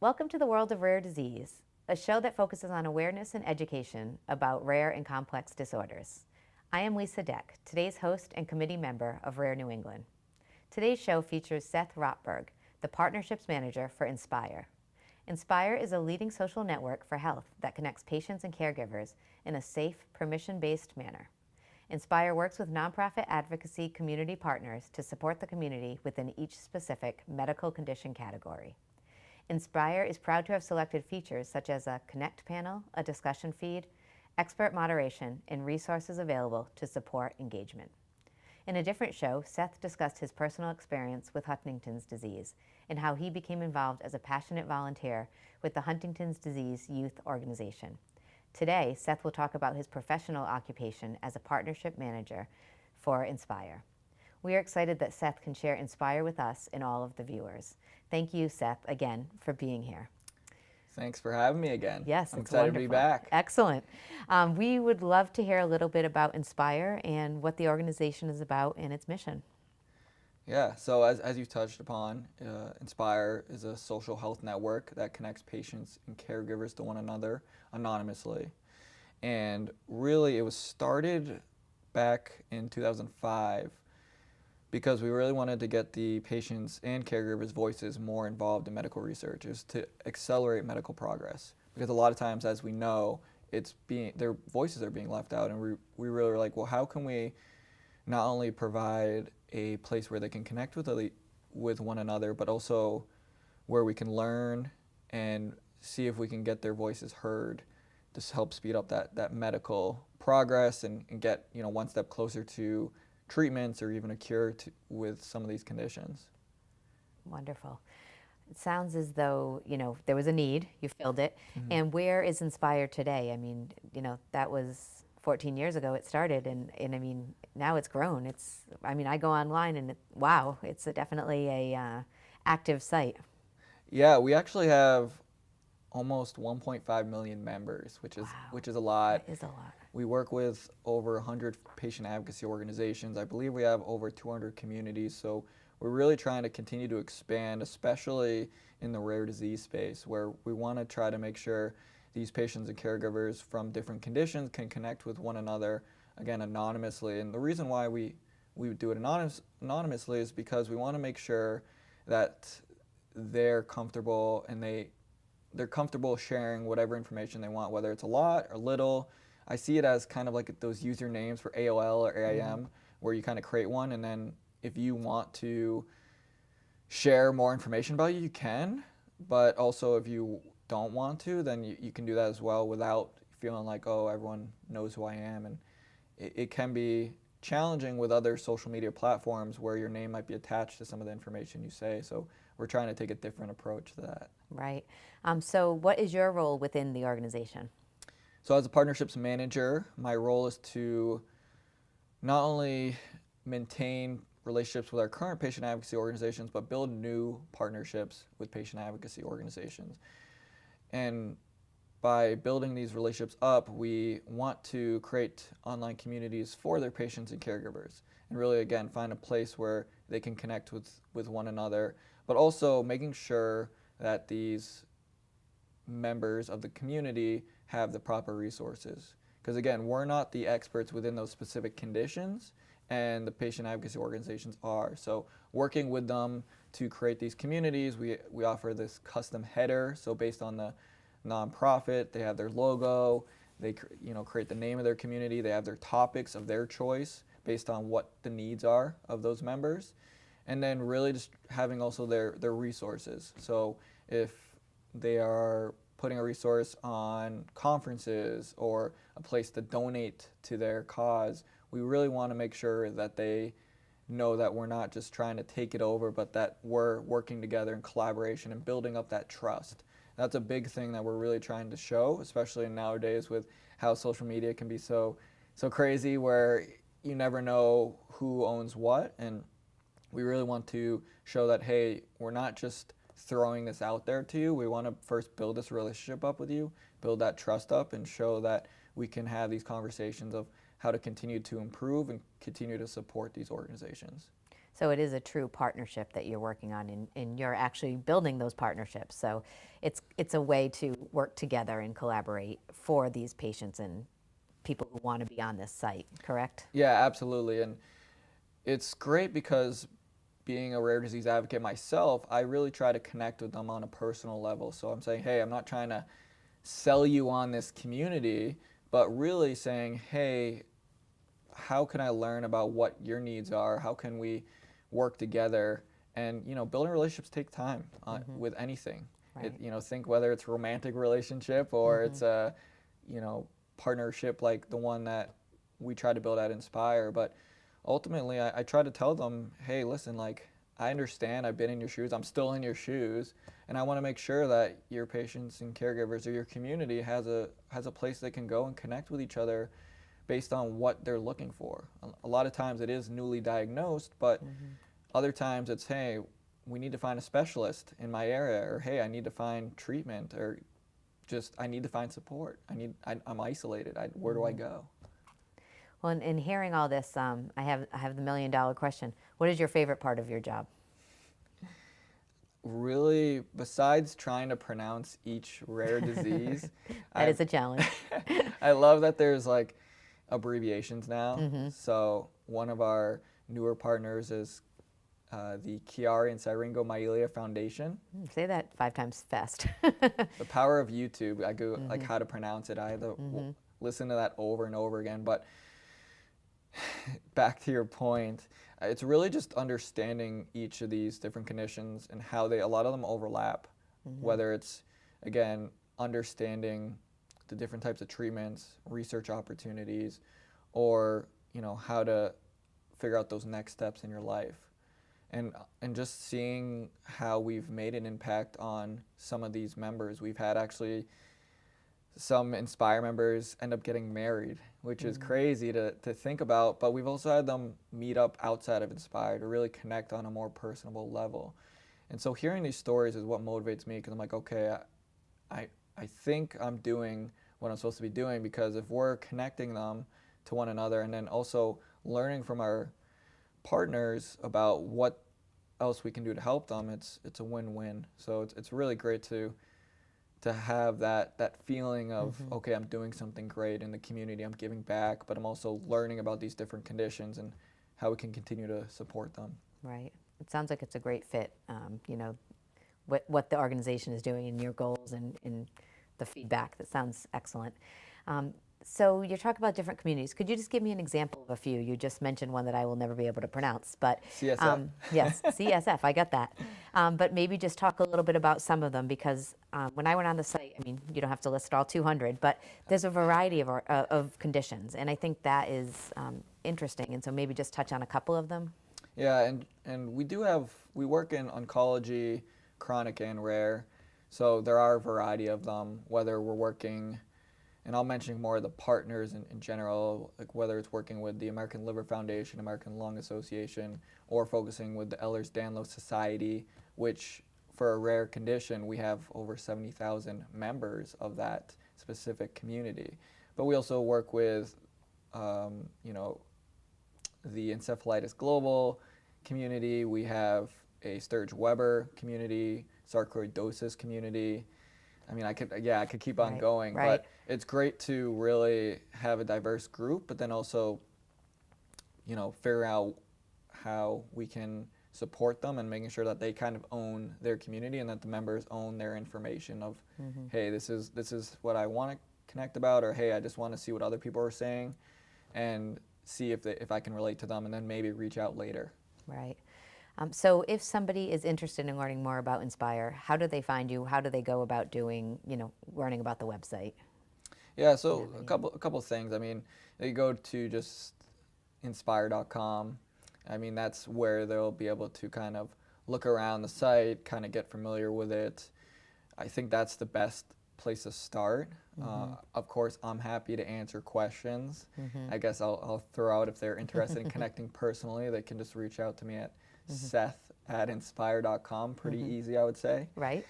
Welcome to the World of Rare Disease, a show that focuses on awareness and education about rare and complex disorders. I am Lisa Deck, today's host and committee member of Rare New England. Today's show features Seth Rotberg, the Partnerships Manager for Inspire. Inspire is a leading social network for health that connects patients and caregivers in a safe, permission-based manner. Inspire works with nonprofit advocacy community partners to support the community within each specific medical condition category. Inspire is proud to have selected features such as a Connect panel, a discussion feed, expert moderation, and resources available to support engagement. In a different show, Seth discussed his personal experience with Huntington's disease and how he became involved as a passionate volunteer with the Huntington's Disease Youth Organization. Today, Seth will talk about his professional occupation as a partnership manager for Inspire. We are excited that Seth can share Inspire with us and all of the viewers. Thank you, Seth, again, for being here. Thanks for having me again. Yes, I'm it's excited wonderful. to be back. Excellent. We would love to hear a little bit about Inspire and what the organization is about and its mission. Yeah, so as you touched upon, Inspire is a social health network that connects patients and caregivers to one another anonymously. And really, it was started back in 2005 because we really wanted to get the patients and caregivers' voices more involved in medical research, is to accelerate medical progress. Because a lot of times, as we know, their voices are being left out, and we really were like, well, how can we not only provide a place where they can connect with one another, but also where we can learn and see if we can get their voices heard to help speed up that medical progress and get one step closer to treatments or even a cure with some of these conditions. Wonderful. It sounds as though, there was a need, you filled it. Mm-hmm. And where is Inspire today? I mean, that was 14 years ago it started, and I mean, now it's grown. I go online and wow, it's definitely a active site. Yeah, we actually have almost 1.5 million members, which is a lot. That is a lot. We work with over 100 patient advocacy organizations. I believe we have over 200 communities. So we're really trying to continue to expand, especially in the rare disease space, where we want to try to make sure these patients and caregivers from different conditions can connect with one another, again, anonymously. And the reason why we do it anonymously is because we want to make sure that they're comfortable and they're comfortable sharing whatever information they want, whether it's a lot or little. I see it as kind of like those usernames for AOL or AIM, where you kind of create one, and then if you want to share more information about you, you can. But also if you don't want to, then you can do that as well without feeling like, oh, everyone knows who I am. And it can be challenging with other social media platforms where your name might be attached to some of the information you say. So we're trying to take a different approach to that. Right. So what is your role within the organization? So as a partnerships manager, my role is to not only maintain relationships with our current patient advocacy organizations, but build new partnerships with patient advocacy organizations. And by building these relationships up, we want to create online communities for their patients and caregivers, and really, again, find a place where they can connect with one another, but also making sure that these members of the community have the proper resources. Because again, we're not the experts within those specific conditions, and the patient advocacy organizations are. So working with them to create these communities, we offer this custom header. So based on the nonprofit, they have their logo, they create the name of their community, they have their topics of their choice based on what the needs are of those members. And then really just having also their resources. So if they are putting a resource on conferences or a place to donate to their cause, we really want to make sure that they know that we're not just trying to take it over, but that we're working together in collaboration and building up that trust. That's a big thing that we're really trying to show, especially nowadays with how social media can be so crazy, where you never know who owns what. And we really want to show that, hey, we're not just throwing this out there to you. We want to first build this relationship up with you, build that trust up, and show that we can have these conversations of how to continue to improve and continue to support these organizations. So it is a true partnership that you're working on, and you're actually building those partnerships. So it's a way to work together and collaborate for these patients and people who want to be on this site, correct? Yeah, absolutely. And it's great because being a rare disease advocate myself, I really try to connect with them on a personal level. So I'm saying, hey, I'm not trying to sell you on this community, but really saying, hey, how can I learn about what your needs are? How can we work together? And building relationships take time with anything. Right. Think whether it's a romantic relationship or it's a, partnership like the one that we try to build at Inspire. But ultimately, I try to tell them, hey, listen, like, I understand, I've been in your shoes, I'm still in your shoes, and I want to make sure that your patients and caregivers or your community has a place they can go and connect with each other based on what they're looking for. A lot of times it is newly diagnosed, but other times it's, hey, we need to find a specialist in my area, or hey, I need to find treatment, or just I need to find support. I'm isolated. Where do I go? Well, in hearing all this, I have the $1,000,000 question. What is your favorite part of your job? Really, besides trying to pronounce each rare disease, That is a challenge. I love that there's like abbreviations now. So one of our newer partners is the Chiari and Syringomyelia Foundation. Say that 5 times fast. The power of YouTube. I go like how to pronounce it. I had to listen to that over and over again. But back to your point, it's really just understanding each of these different conditions and how a lot of them overlap. Whether it's, again, understanding the different types of treatments, research opportunities, or how to figure out those next steps in your life. And just seeing how we've made an impact on some of these members. We've had actually some Inspire members end up getting married, which is crazy to think about, but we've also had them meet up outside of Inspire to really connect on a more personable level. And so hearing these stories is what motivates me, because I'm like, okay, I think I'm doing what I'm supposed to be doing, because if we're connecting them to one another and then also learning from our partners about what else we can do to help them, it's a win-win. So it's really great to have that feeling of, okay, I'm doing something great in the community, I'm giving back, but I'm also learning about these different conditions and how we can continue to support them. Right. It sounds like it's a great fit, what the organization is doing and your goals and the feedback. That sounds excellent. So you're talking about different communities. Could you just give me an example of a few? You just mentioned one that I will never be able to pronounce, but CSF. Yes, CSF. I got that. But maybe just talk a little bit about some of them, because when I went on the site, I mean, you don't have to list all 200, but there's a variety of conditions, and I think that is interesting. And so maybe just touch on a couple of them. Yeah, and we work in oncology, chronic and rare, so there are a variety of them, whether we're working. And I'll mention more of the partners in general, like whether it's working with the American Liver Foundation, American Lung Association, or focusing with the Ehlers-Danlos Society, which for a rare condition, we have over 70,000 members of that specific community. But we also work with, the Encephalitis Global community. We have a Sturge-Weber community, sarcoidosis community. I mean, I could keep on going, but it's great to really have a diverse group, but then also, figure out how we can support them and making sure that they kind of own their community and that the members own their information of, hey, this is what I want to connect about, or hey, I just want to see what other people are saying and see if I can relate to them, and then maybe reach out later. Right. So if somebody is interested in learning more about Inspire, how do they find you? How do they go about learning about the website? Yeah, so a couple of things. I mean, they go to just inspire.com. I mean, that's where they'll be able to kind of look around the site, kind of get familiar with it. I think that's the best place to start. Of course, I'm happy to answer questions. I guess I'll throw out, if they're interested in connecting personally, they can just reach out to me at Seth@inspire.com. Pretty easy, I would say. Right.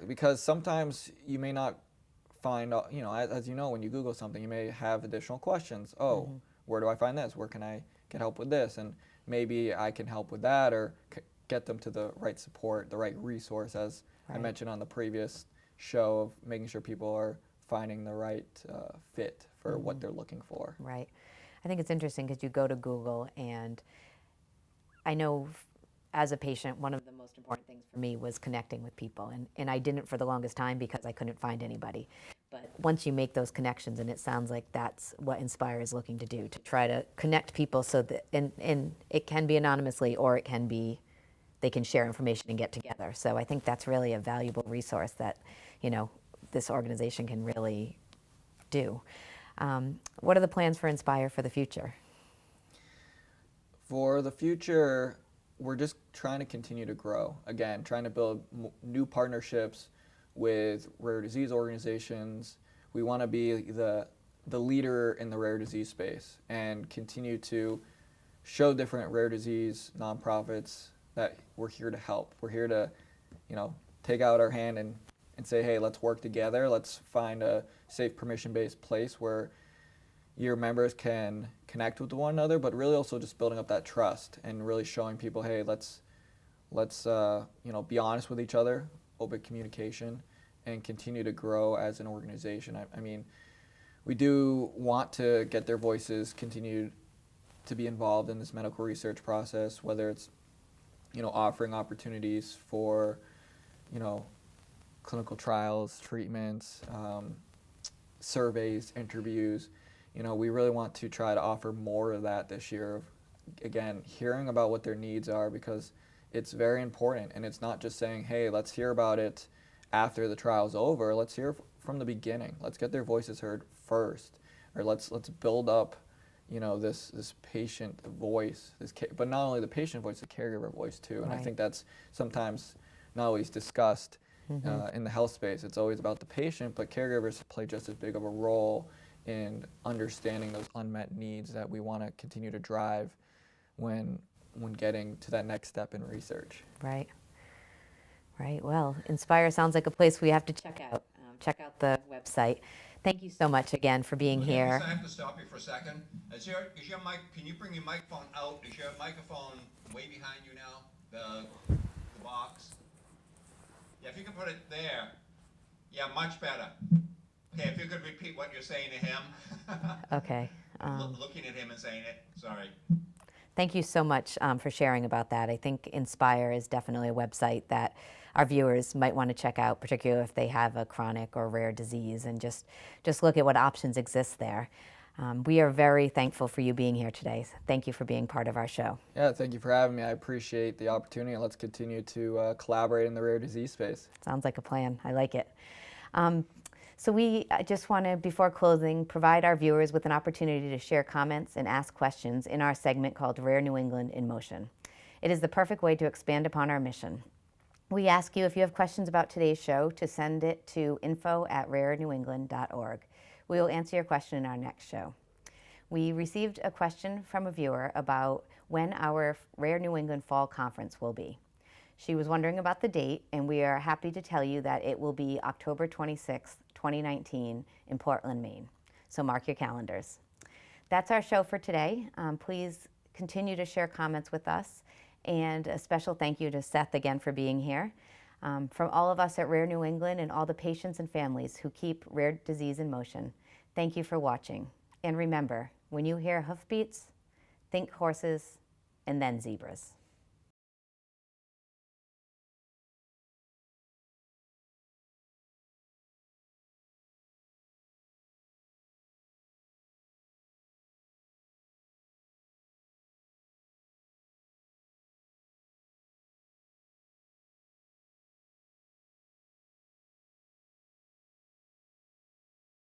Because sometimes you may not find, as you know, when you Google something, you may have additional questions. Oh, where do I find this? Where can I get help with this? And maybe I can help with that or get them to the right support, the right resource, as I mentioned on the previous show, of making sure people are finding the right fit for what they're looking for. Right. I think it's interesting because you go to Google, and I know as a patient, one of the most important things for me was connecting with people. And I didn't for the longest time because I couldn't find anybody. But once you make those connections, and it sounds like that's what Inspire is looking to do, to try to connect people so that, and it can be anonymously, or it can be, they can share information and get together. So I think that's really a valuable resource that, this organization can really do. What are the plans for Inspire for the future? For the future, we're just trying to continue to grow. Again, trying to build new partnerships with rare disease organizations. We want to be the leader in the rare disease space and continue to show different rare disease nonprofits that we're here to help. We're here to, take out our hand and say, hey, let's work together. Let's find a safe, permission-based place where your members can connect with one another, but really also just building up that trust and really showing people, hey, let's be honest with each other, open communication, and continue to grow as an organization. I mean, we do want to get their voices continued to be involved in this medical research process, whether it's, offering opportunities for, clinical trials, treatments, surveys, interviews. We really want to try to offer more of that this year. Again, hearing about what their needs are, because it's very important. And it's not just saying, hey, let's hear about it after the trial's over. Let's hear from the beginning. Let's get their voices heard first. Or let's build up, this patient voice, but not only the patient voice, the caregiver voice too. And I think that's sometimes not always discussed in the health space. It's always about the patient, but caregivers play just as big of a role in understanding those unmet needs that we want to continue to drive when getting to that next step in research. Right. Well, Inspire sounds like a place we have to check out. Check out the website. Thank you so much again for being here. I have to stop you for a second. Is your mic? Can you bring your microphone out? Is your microphone way behind you now? The box. Yeah, if you could put it there. Yeah, much better. Okay, if you could repeat what you're saying to him. Okay. Looking at him and saying it. Sorry. Thank you so much for sharing about that. I think Inspire is definitely a website that our viewers might want to check out, particularly if they have a chronic or rare disease, and just look at what options exist there. We are very thankful for you being here today. Thank you for being part of our show. Yeah, thank you for having me. I appreciate the opportunity, and let's continue to collaborate in the rare disease space. Sounds like a plan. I like it. So we just want to, before closing, provide our viewers with an opportunity to share comments and ask questions in our segment called Rare New England in Motion. It is the perfect way to expand upon our mission. We ask you, if you have questions about today's show, to send it to info@rarenewengland.org. We will answer your question in our next show. We received a question from a viewer about when our Rare New England Fall Conference will be. She was wondering about the date, and we are happy to tell you that it will be October 26th, 2019 in Portland, Maine. So mark your calendars. That's our show for today. Please continue to share comments with us, and a special thank you to Seth again for being here. From all of us at Rare New England and all the patients and families who keep rare disease in motion, thank you for watching. And remember, when you hear hoofbeats, think horses and then zebras.